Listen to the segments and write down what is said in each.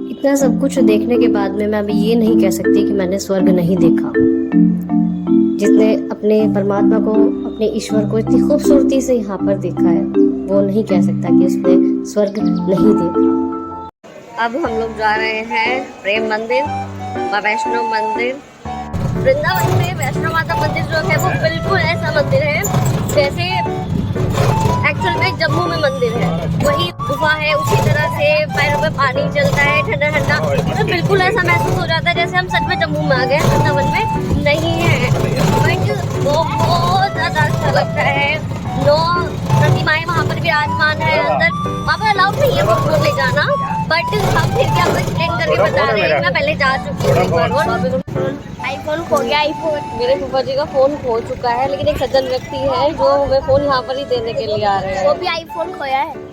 इतना सब कुछ देखने के बाद में मैं अभी ये नहीं कह सकती कि मैंने स्वर्ग नहीं देखा। जिसने अपने परमात्मा को, अपने ईश्वर को इतनी खूबसूरती से यहाँ पर देखा है, वो नहीं कह सकता कि उसने स्वर्ग नहीं देखा। अब हम लोग जा रहे हैं प्रेम मंदिर, वैष्णो मंदिर। वृंदावन में वैष्णो माता मंदिर जो है वो बिल्कुल ऐसा मंदिर है जैसे एक्चुअल में जम्मू में मंदिर है, वही गुफा है, उसी तरह से पैरों में पानी चलता है ठंडा ठंडा, तो बिल्कुल ऐसा महसूस हो जाता है जैसे हम सच में जम्मू में आ गए, वृंदावन में नहीं है। बट बहुत ज्यादा अच्छा लगता है। 9 प्रतिमाएं वहाँ पर विराजमान है। अंदर वहाँ पर अलाउड नहीं है फोटो ले जाना, बट हम फिर भी आपको एक्सप्लेन करके बता रहे हैं। मैं पहले जा चुकी हूँ। आईफोन खो गया। आईफोन, मेरे फूफा जी का फोन खो चुका है, लेकिन एक सज्जन व्यक्ति है जो हमें फोन यहाँ पर ही देने के लिए आ रहे हैं। वो भी आईफोन खोया है।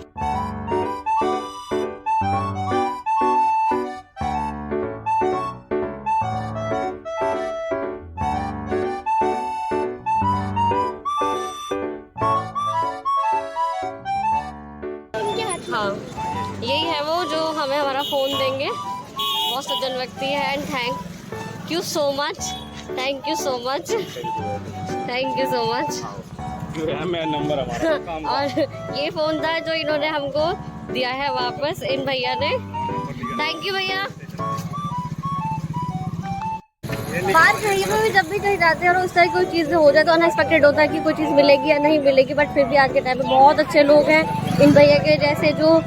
हाँ, यही है वो जो हमें हमारा फोन देंगे। बहुत सज्जन व्यक्ति है and thank you so much, thank you so much, thank you so much. मैं नंबर हमारा और ये फोन था जो इन्होंने हमको दिया है वापस, इन भैया ने। थैंक यू भैया। बात कहीं पर भी जब भी कहीं जाते हैं और उस तरह कोई चीज़ हो जाए तो अनएक्सपेक्टेड होता है कि कोई चीज़ मिलेगी या नहीं मिलेगी, बट फिर भी आज के टाइम में बहुत अच्छे लोग हैं इन भैया के जैसे जो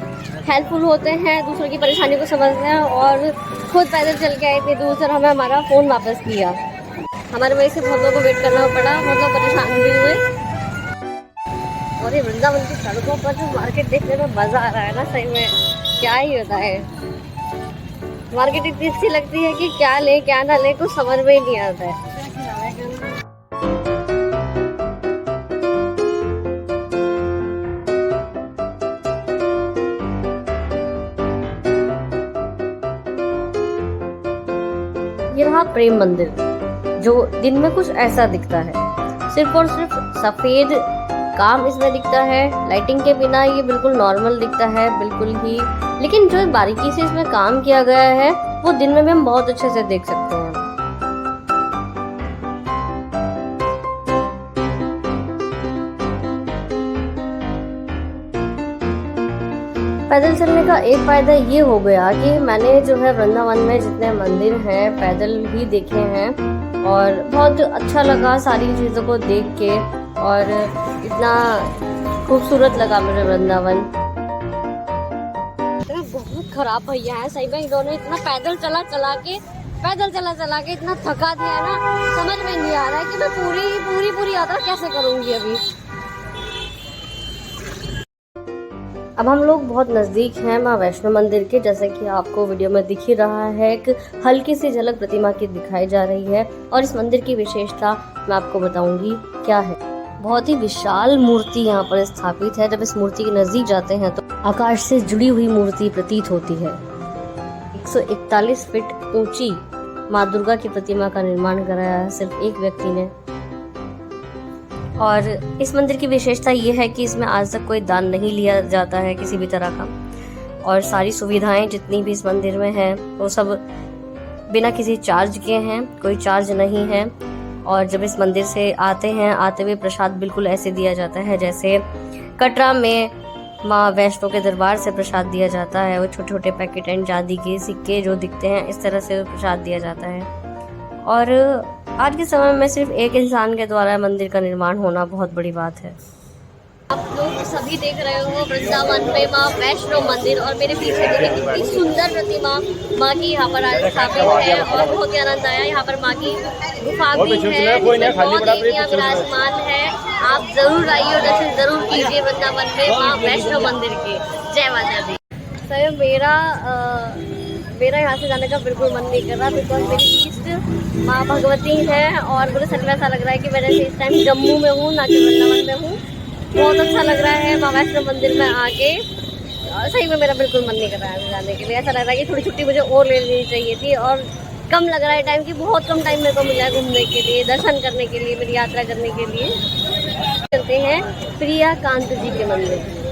हेल्पफुल होते हैं, दूसरों की परेशानी को समझते हैं और खुद पैदल चल के आए थे दूर से, हमें हमारा फ़ोन वापस किया। हमारे वजह से बहुत लोगों को वेट करना पड़ा, बहुत लोग परेशान भी हुए। और ये वृंदावन की सड़कों पर जो मार्केट देखने में मज़ा आ रहा है ना, सही में क्या ही होता है। मार्केट इतनी अच्छी लगती है कि क्या ले क्या ना ले कुछ समझ में ही नहीं आता है। ये रहा प्रेम मंदिर, जो दिन में कुछ ऐसा दिखता है, सिर्फ और सिर्फ सफेद काम इसमें दिखता है। लाइटिंग के बिना ये बिल्कुल नॉर्मल दिखता है, बिल्कुल ही। लेकिन जो बारीकी से इसमें काम किया गया है वो दिन में भी हम बहुत अच्छे से देख सकते हैं। पैदल चलने का एक फायदा ये हो गया कि मैंने जो है वृंदावन में जितने मंदिर हैं पैदल ही देखे हैं और बहुत अच्छा लगा सारी चीज़ों को देख के, और इतना खूबसूरत लगा मुझे वृंदावन। बहुत खराब भैया है सही में, इन्होंने इतना पैदल चला चला के इतना थका दिया है ना, समझ में नहीं आ रहा है कि मैं पूरी यात्रा कैसे करूंगी अभी। अब हम लोग बहुत नज़दीक हैं माँ वैष्णो मंदिर के, जैसे कि आपको वीडियो में दिख ही रहा है। एक हल्की सी झलक प्रतिमा की दिखाई जा रही है और इस मंदिर की विशेषता मैं आपको बताऊंगी क्या है। बहुत ही विशाल मूर्ति यहाँ पर स्थापित है। जब इस मूर्ति के नजदीक जाते हैं तो आकाश से जुड़ी हुई मूर्ति प्रतीत होती है। 141 फीट ऊंची माँ दुर्गा की प्रतिमा का निर्माण कराया है सिर्फ एक व्यक्ति ने। और इस मंदिर की विशेषता ये है कि इसमें आज तक कोई दान नहीं लिया जाता है किसी भी तरह का, और सारी सुविधाएं जितनी भी इस मंदिर में हैं वो सब बिना किसी चार्ज के हैं, कोई चार्ज नहीं है। और जब इस मंदिर से आते हैं, आते हुए प्रसाद बिल्कुल ऐसे दिया जाता है जैसे कटरा में माँ वैष्णो के दरबार से प्रसाद दिया जाता है। वो छोटे छोटे पैकेट एंड चांदी के सिक्के जो दिखते हैं इस तरह से प्रसाद दिया जाता है। और आज के समय में सिर्फ एक इंसान के द्वारा मंदिर का निर्माण होना बहुत बड़ी बात है। आप लोग सभी देख रहे हो वृंदावन में माँ वैष्णो मंदिर, और मेरे पीछे देखिए कितनी सुंदर प्रतिमा माँ की यहाँ पर आज स्थापित है और बहुत ही आनंद आया। यहाँ पर माँ की गुफा भी है, बहुत देवियाँ विराजमान है। आप जरूर आइए और दर्शन जरूर कीजिए वृंदावन में माँ वैष्णो मंदिर के। जय माता दी। सर मेरा यहाँ से जाने का बिल्कुल मन नहीं कर रहा, बिकॉज मेरी ईस्ट माँ भगवती है और मुझे सच में ऐसा लग रहा है कि मैं जैसे इस टाइम जम्मू में हूँ ना कि वृंदावन में हूँ। बहुत अच्छा लग रहा है माँ वैष्णो मंदिर में आके। सही में मेरा बिल्कुल मन नहीं कर रहा है जाने के लिए। ऐसा लग रहा है कि थोड़ी छुट्टी मुझे और ले लेनी चाहिए थी, और कम लग रहा है टाइम की, बहुत कम टाइम मेरे को मिला है घूमने के लिए, दर्शन करने के लिए, मेरी यात्रा करने के लिए। चलते हैं प्रिया कांत जी के मंदिर।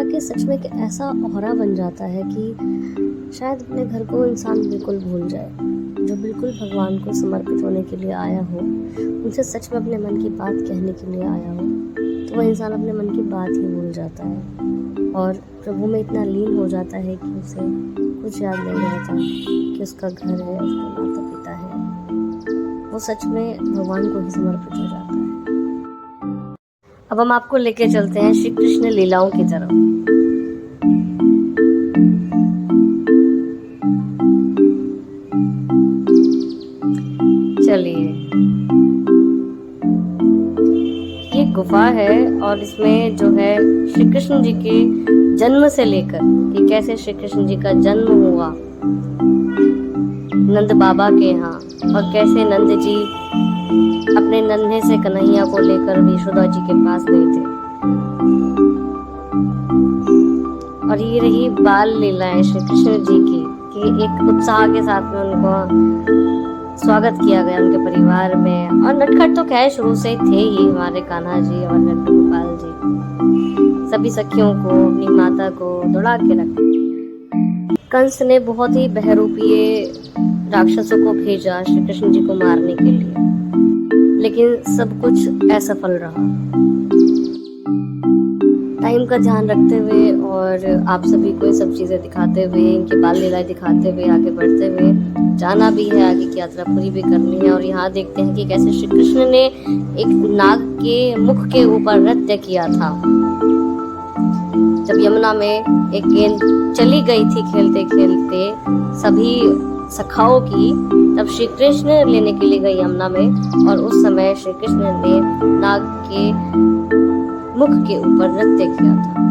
जाके सच में एक ऐसा ऑरा बन जाता है कि शायद अपने घर को इंसान बिल्कुल भूल जाए। जो बिल्कुल भगवान को समर्पित होने के लिए आया हो, उनसे सच में अपने मन की बात कहने के लिए आया हो, तो वह इंसान अपने मन की बात ही भूल जाता है और प्रभु में इतना लीन हो जाता है कि उसे कुछ याद नहीं रहता कि उसका घर है, उसका माता पिता है। वो सच में भगवान को ही समर्पित हो जाता है। अब हम आपको लेके चलते हैं श्री कृष्ण लीलाओं की तरफ। चलिए, ये गुफा है और इसमें जो है श्री कृष्ण जी के जन्म से लेकर कि कैसे श्री कृष्ण जी का जन्म हुआ नंद बाबा के यहाँ, और कैसे नंद जी अपने नन्हे से कन्हैया को लेकर यशोदा जी के पास गए थे। और ये रही बाल लीलाएं श्री कृष्ण जी की कि एक उत्साह के साथ में उनको स्वागत किया गया उनके परिवार में। और नटखट तो खैर शुरू से थे ही हमारे कान्हा जी और नंद गोपाल जी, सभी सखियों को, अपनी माता को दौड़ा के रखा। कंस ने बहुत ही बहरूपीय राक्षसों को भेजा श्री कृष्ण जी को मारने के लिए, लेकिन सब कुछ असफल रहा। टाइम का ध्यान रखते हुए और आप सभी को सब चीजें दिखाते हुए, इनकी बाल लीलाएं दिखाते हुए आगे बढ़ते हुए जाना भी है, आगे की यात्रा पूरी भी करनी है। और यहाँ देखते हैं कि कैसे श्री कृष्ण ने एक नाग के मुख के ऊपर नृत्य किया था। जब यमुना में एक गेंद चली गई थी खेलते खेलते सभी सखाओं की, तब श्री कृष्ण लेने के लिए गए यमुना में, और उस समय श्री कृष्ण ने नाग के मुख के ऊपर नृत्य किया था।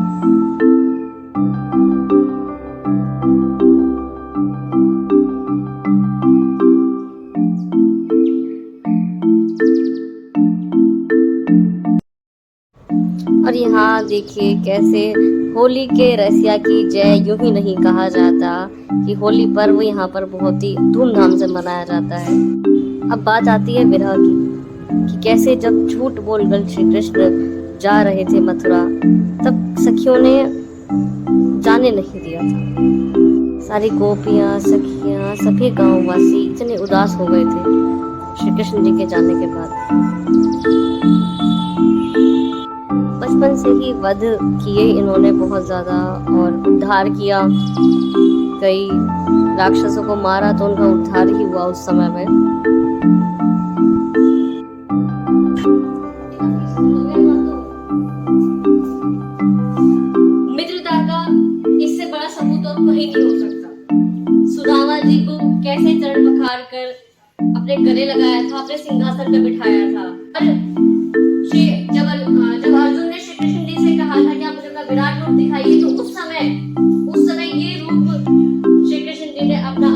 और यहाँ देखिए कैसे होली के रसिया की जय यूं ही नहीं कहा जाता कि होली पर्व यहाँ पर बहुत ही धूमधाम से मनाया जाता है। अब बात आती है विरह की कि कैसे जब झूठ बोलकर श्री कृष्ण जा रहे थे मथुरा, तब सखियों ने जाने नहीं दिया था। सारी गोपियां, सखियां, सभी गांववासी इतने उदास हो गए थे श्री कृष्ण जी के जाने के बाद। बचपन से ही वध किए इन्होंने बहुत ज्यादा, और उद्धार किया, कई राक्षसों को मारा, तो उनका उद्धार ही हुआ उस समय में। मित्रता का इससे बड़ा सबूत और कहीं नहीं हो सकता। सुदामा जी को कैसे चरण पखार कर अपने गले लगाया था, अपने सिंहासन पे बिठाया था। जब अर्जुन ने श्री कृष्ण जी से कहा था कि आप मुझे अपना विराट रूप दिखाइए, तो उस समय ये रूप श्री कृष्ण जी ने अपना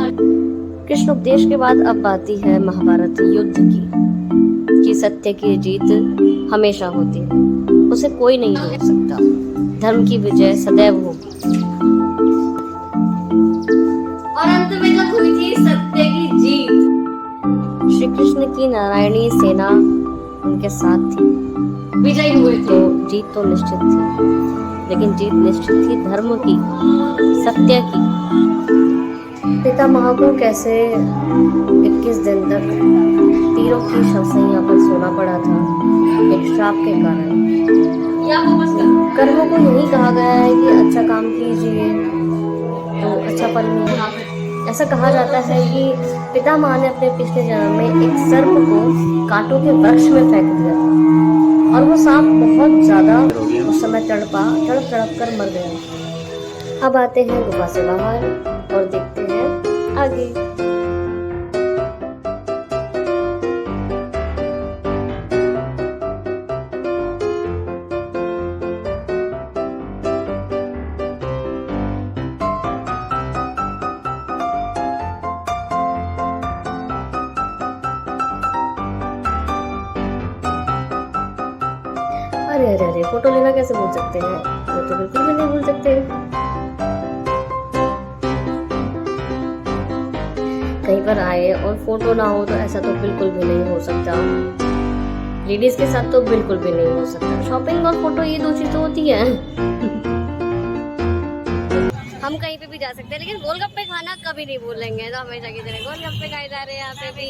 कृष्ण उपदेश के बाद अब आती है महाभारत युद्ध की कि सत्य की जीत हमेशा होती है, उसे कोई नहीं रोक सकता। धर्म की विजय सदैव होगी। और अंत में जब हुई थी सत्य की जीत, श्री कृष्ण की नारायणी सेना उनके साथ थी, विजयी हुए थे। तो जीत तो निश्चित थी, लेकिन जीत निश्चित थी धर्म की, सत्य की। पितामह को कैसे 21 दिन तक तीरों की शवसैया पर सोना पड़ा था एक श्राप के कारण। कर्मों को यही कहा गया है कि अच्छा काम कीजिए तो अच्छा फल मिलेगा। ऐसा कहा जाता है कि पितामह ने अपने पिछले जन्म में एक सर्प को कांटों के वृक्ष में फेंक दिया था, और वो सांप बहुत ज्यादा उस समय तड़प कर मर गया। अब आते हैं गुफा से बाहर और देखते हैं आगे। अरे फोटो लेना कैसे भूल सकते हैं? वो तो बिल्कुल भी नहीं भूल सकते। कहीं पर आए और फोटो ना हो तो ऐसा तो बिल्कुल भी नहीं हो सकता। लेडीज के साथ तो बिल्कुल भी नहीं हो सकता। शॉपिंग और फोटो ये दो चीज तो होती है। हम कहीं पे भी जा सकते हैं, लेकिन गोलगप्पे खाना कभी नहीं भूलेंगे। तो हमेशा की तरह गोलगप्पे खाए जा रहे हैं यहाँ पे भी।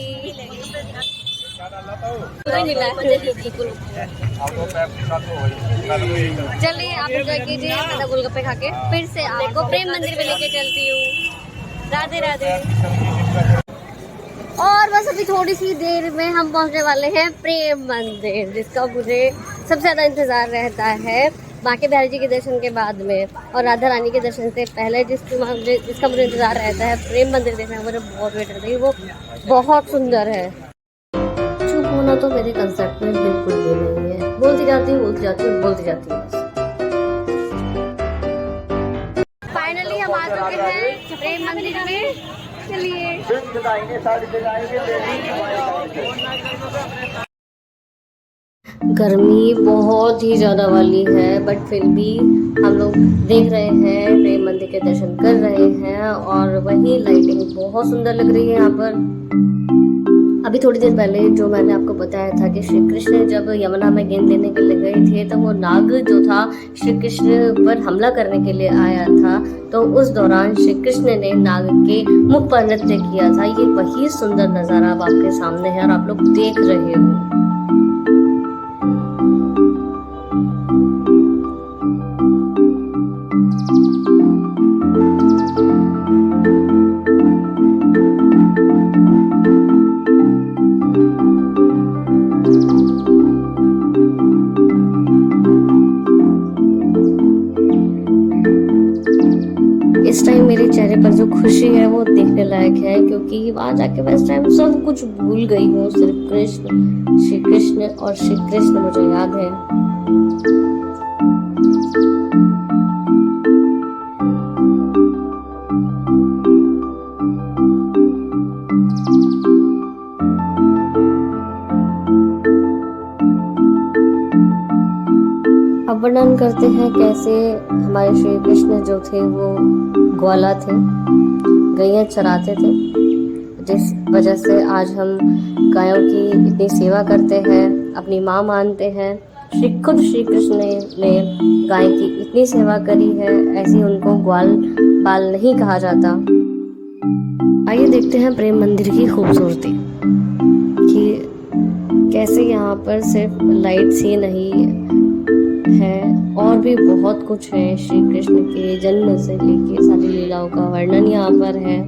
चलिए आप एंजॉय कीजिए, मैं गोलगप्पे खा के फिर से आपको प्रेम मंदिर में लेके चलती हूँ। राधे राधे। और बस अभी थोड़ी सी देर में हम पहुंचने वाले हैं प्रेम मंदिर, जिसका मुझे सबसे ज़्यादा इंतज़ार रहता है बांके बिहारी जी के दर्शन के बाद में, और राधा रानी के दर्शन से पहले जिसका मुझे इंतज़ार रहता है प्रेम मंदिर देखने। मुझे बहुत वेट रहती है, वो बहुत सुंदर है। चुप होना तो मेरे कंसेप्ट में बिल्कुल भी नहीं है, बोलती जाती हूँ फाइनली हम आ चुके हैं प्रेम मंदिर में। चलिए गर्मी बहुत ही ज़्यादा वाली है, बट फिर भी हम लोग देख रहे हैं, प्रेम मंदिर के दर्शन कर रहे हैं, और वही लाइटिंग बहुत सुंदर लग रही है यहाँ पर। अभी थोड़ी देर पहले जो मैंने आपको बताया था कि श्री कृष्ण जब यमुना में गेंद लेने के लिए गए थे, तो वो नाग जो था श्री कृष्ण पर हमला करने के लिए आया था, तो उस दौरान श्री कृष्ण ने नाग के मुख पर नृत्य किया था। ये वही सुंदर नज़ारा अब आपके सामने है और आप लोग देख रहे हो। इस टाइम मेरे चेहरे पर जो खुशी है वो देखने लायक है, क्योंकि वहां जाके मैं इस टाइम सब कुछ भूल गई हूँ। सिर्फ श्री कृष्ण और श्री कृष्ण मुझे याद है। अब वर्णन करते हैं कैसे हमारे श्री कृष्ण जो थे वो ग्वाला थे, गैया चराते थे, जिस वजह से आज हम गायों की इतनी सेवा करते हैं, अपनी माँ मानते हैं। खुद श्री कृष्ण ने गाय की इतनी सेवा करी है, ऐसी उनको ग्वाल बाल नहीं कहा जाता। आइए देखते हैं प्रेम मंदिर की खूबसूरती कि कैसे यहाँ पर सिर्फ लाइट ही नहीं है, और भी बहुत कुछ है। श्री कृष्ण के जन्म से लेके सारी लीलाओं का वर्णन यहाँ पर है।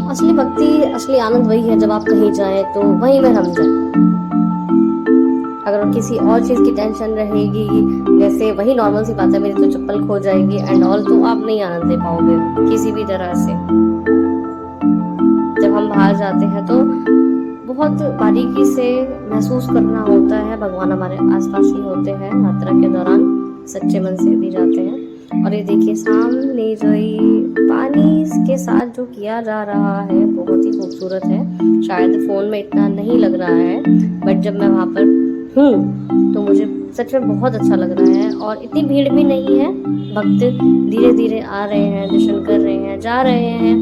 असली भक्ति, असली आनंद वही है जब आप कहीं जाएं तो वहीं में रम जाएं। अगर किसी और चीज की टेंशन रहेगी, जैसे वही नॉर्मल सी बात है, मेरी तो चप्पल खो जाएगी एंड ऑल, तो आप नहीं आनंद ले पाओगे किसी भी तरह से। जब हम बाहर जाते हैं तो बहुत बारीकी से महसूस करना होता है, भगवान हमारे आसपास ही होते हैं। यात्रा के दौरान सच्चे मन से भी जाते हैं। और ये देखिए सामने जो ये पानी के साथ जो किया जा रहा है बहुत ही खूबसूरत है। शायद फोन में इतना नहीं लग रहा है, बट जब मैं वहाँ पर हूँ तो मुझे सच में बहुत अच्छा लग रहा है। और इतनी भीड़ भी नहीं है, भक्त धीरे धीरे आ रहे हैं, दर्शन कर रहे हैं, जा रहे हैं।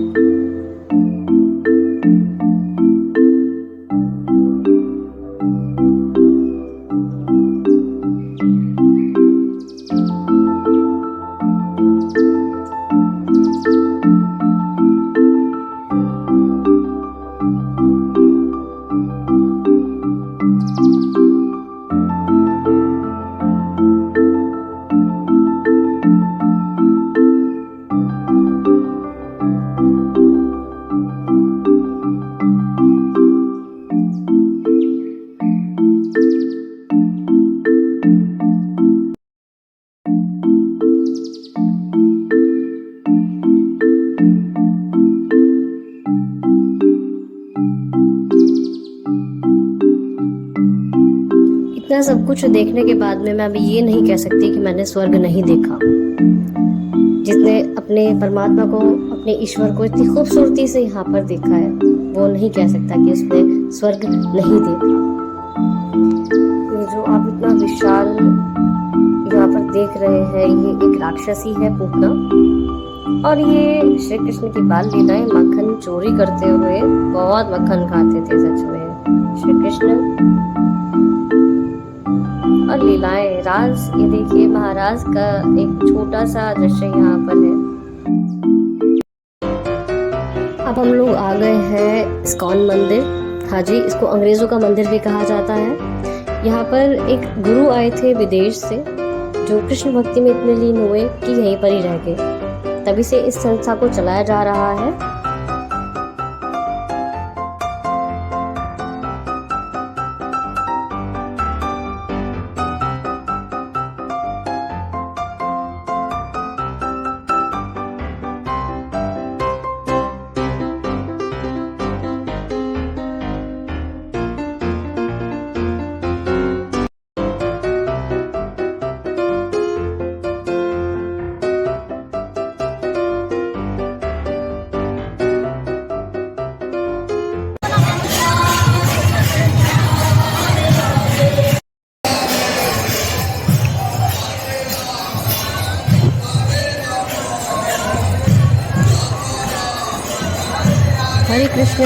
इतना सब कुछ देखने के बाद में मैं अभी ये नहीं कह सकती कि मैंने स्वर्ग नहीं देखा। जिसने अपने परमात्मा को, अपने ईश्वर को इतनी खूबसूरती से यहाँ पर देखा है, वो नहीं कह सकता कि उसने स्वर्ग नहीं देखा। ये जो आप इतना विशाल यहाँ पर देख रहे हैं, ये एक राक्षसी है पूतना, और ये श्री कृष्ण की बाल लीलाएं मक्खन चोरी करते हुए बहुत मक्खन खाते थे सच में श्री कृष्ण। और लीलाएं रास। ये देखिए महाराज का एक छोटा सा दृश्य यहाँ पर है। अब हम लोग आ गए हैं इस्कॉन मंदिर। हाँ जी, इसको अंग्रेजों का मंदिर भी कहा जाता है। यहाँ पर एक गुरु आए थे विदेश से, जो कृष्ण भक्ति में इतने लीन हुए कि यहीं पर ही रह गए। तभी से इस संस्था को चलाया जा रहा है।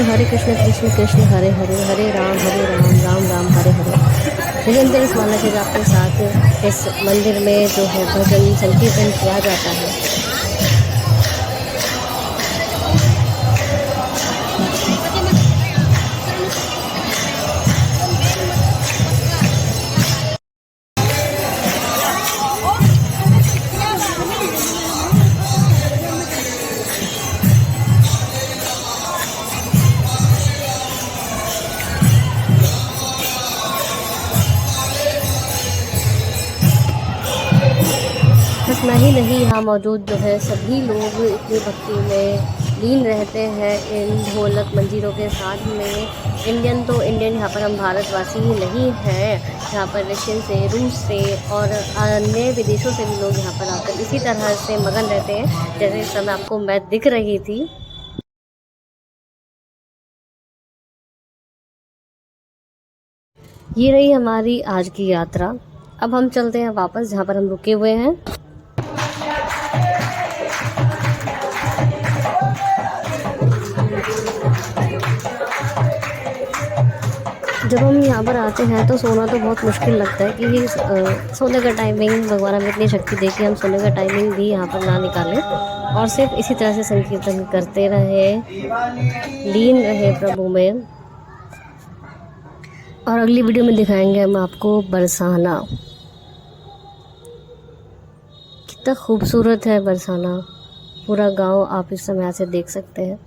हरे कृष्ण कृष्ण कृष्ण हरे हरे, हरे राम राम राम हरे हरे। निरंतर इस माला के जाप के साथ इस मंदिर में जो है भजन संकीर्तन किया जाता है। इतना ही नहीं, यहाँ मौजूद जो है सभी लोग इतनी भक्ति में लीन रहते हैं इन ढोलक मंजीरों के साथ में। इंडियन तो इंडियन, यहाँ पर हम भारतवासी ही नहीं हैं, यहाँ पर रशियन से, रूस से और अन्य विदेशों से भी लोग यहाँ पर आकर इसी तरह से मगन रहते हैं, जैसे इस समय आपको मैं दिख रही थी। ये रही हमारी आज की यात्रा। अब हम चलते हैं वापस जहाँ पर हम रुके हुए हैं। जब हम यहाँ पर आते हैं तो सोना तो बहुत मुश्किल लगता है कि सोने का टाइमिंग भगवान हमें इतनी शक्ति दे कि हम सोने का टाइमिंग भी यहाँ पर ना निकालें और सिर्फ इसी तरह से संकीर्तन करते रहे, लीन रहे प्रभु में। और अगली वीडियो में दिखाएंगे हम आपको बरसाना। कितना खूबसूरत है बरसाना, पूरा गांव आप इस समय से देख सकते हैं।